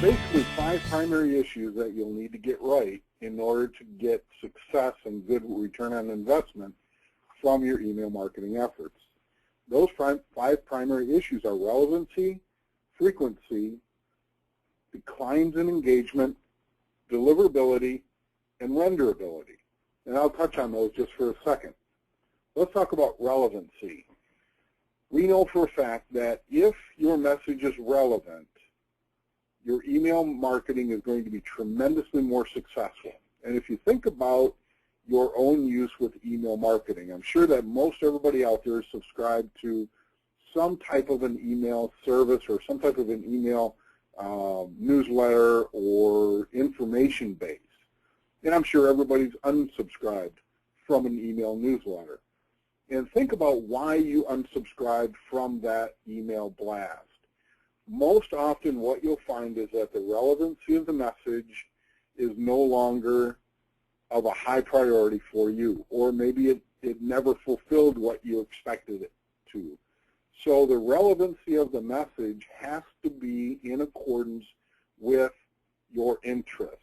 basically 5 primary issues that you'll need to get right in order to get success and good return on investment from your email marketing efforts. Those 5 primary issues are relevancy, frequency, declines in engagement, deliverability, and renderability. And I'll touch on those just for a second. Let's talk about relevancy. We know for a fact that if your message is relevant, your email marketing is going to be tremendously more successful. And if you think about your own use with email marketing, I'm sure that most everybody out there is subscribed to some type of an email service or some type of an email newsletter or information base. And I'm sure everybody's unsubscribed from an email newsletter. And think about why you unsubscribed from that email blast. Most often what you'll find is that the relevancy of the message is no longer of a high priority for you, or maybe it never fulfilled what you expected it to. So the relevancy of the message has to be in accordance with your interests.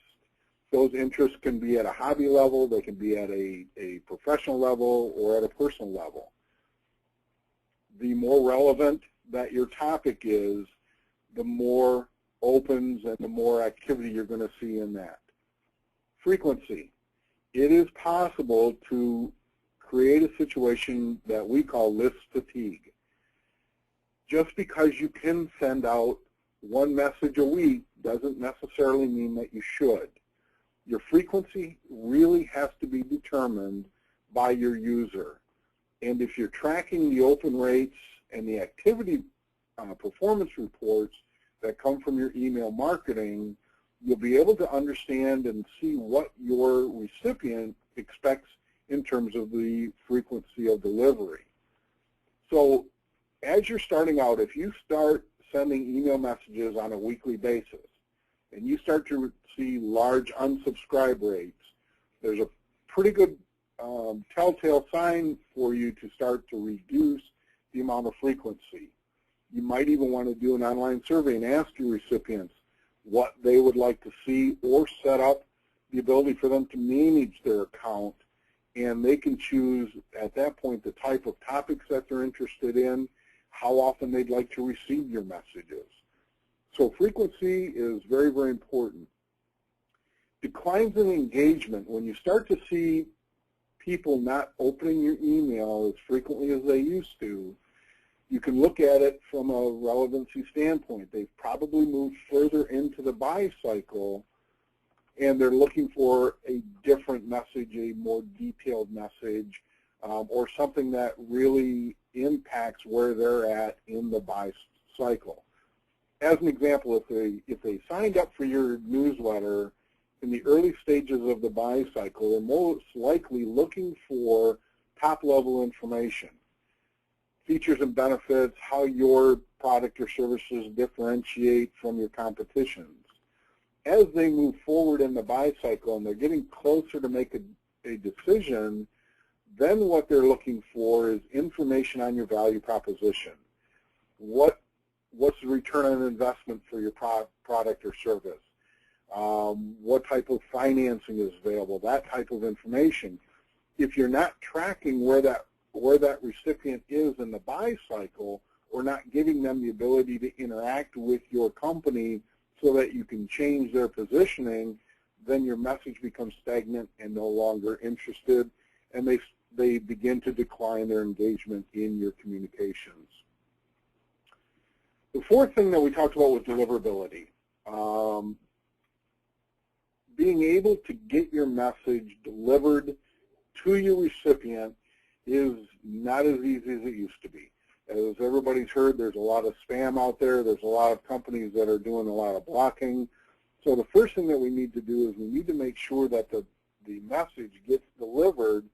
Those interests can be at a hobby level, they can be at a professional level, or at a personal level. The more relevant that your topic is, the more opens and the more activity you're going to see in that. Frequency. It is possible to create a situation that we call list fatigue. Just because you can send out one message a week doesn't necessarily mean that you should. Your frequency really has to be determined by your user. And if you're tracking the open rates and the activity performance reports that come from your email marketing, you'll be able to understand and see what your recipient expects in terms of the frequency of delivery. So as you're starting out, if you start sending email messages on a weekly basis and you start to see large unsubscribe rates, there's a pretty good telltale sign for you to start to reduce the amount of frequency. You might even want to do an online survey and ask your recipients what they would like to see, or set up the ability for them to manage their account, and they can choose at that point the type of topics that they're interested in, how often they'd like to receive your messages. So frequency is very, very important. Declines in engagement. When you start to see people not opening your email as frequently as they used to, you can look at it from a relevancy standpoint. They've probably moved further into the buy cycle, and they're looking for a different message, a more detailed message, or something that really impacts where they're at in the buy cycle. As an example, if they signed up for your newsletter in the early stages of the buy cycle, they're most likely looking for top-level information. Features and benefits, how your product or services differentiate from your competitions. As they move forward in the buy cycle and they're getting closer to make a decision, then what they're looking for is information on your value proposition. What's the return on investment for your product or service? What type of financing is available? That type of information. If you're not tracking where that recipient is in the buy cycle, or not giving them the ability to interact with your company so that you can change their positioning, then your message becomes stagnant and no longer interested, and they begin to decline their engagement in your communications. The fourth thing that we talked about was deliverability. Being able to get your message delivered to your recipient is not as easy as it used to be. As everybody's heard, there's a lot of spam out there. There's a lot of companies that are doing a lot of blocking. So the first thing that we need to do is we need to make sure that the message gets delivered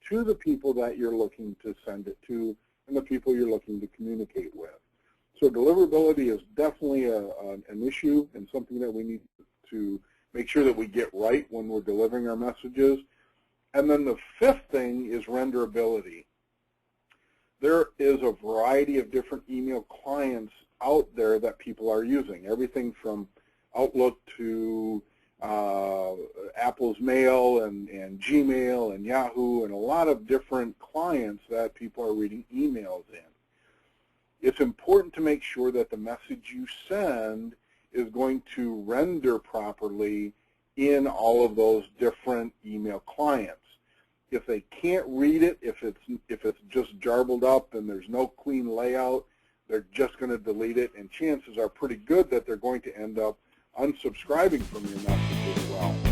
to the people that you're looking to send it to and the people you're looking to communicate with. So deliverability is definitely an issue and something that we need to make sure that we get right when we're delivering our messages. And then the fifth thing is renderability. There is a variety of different email clients out there that people are using, everything from Outlook to Apple's Mail and Gmail and Yahoo and a lot of different clients that people are reading emails in. It's important to make sure that the message you send is going to render properly in all of those different email clients. If they can't read it, if it's just jarbled up and there's no clean layout, they're just going to delete it, and chances are pretty good that they're going to end up unsubscribing from your message as well.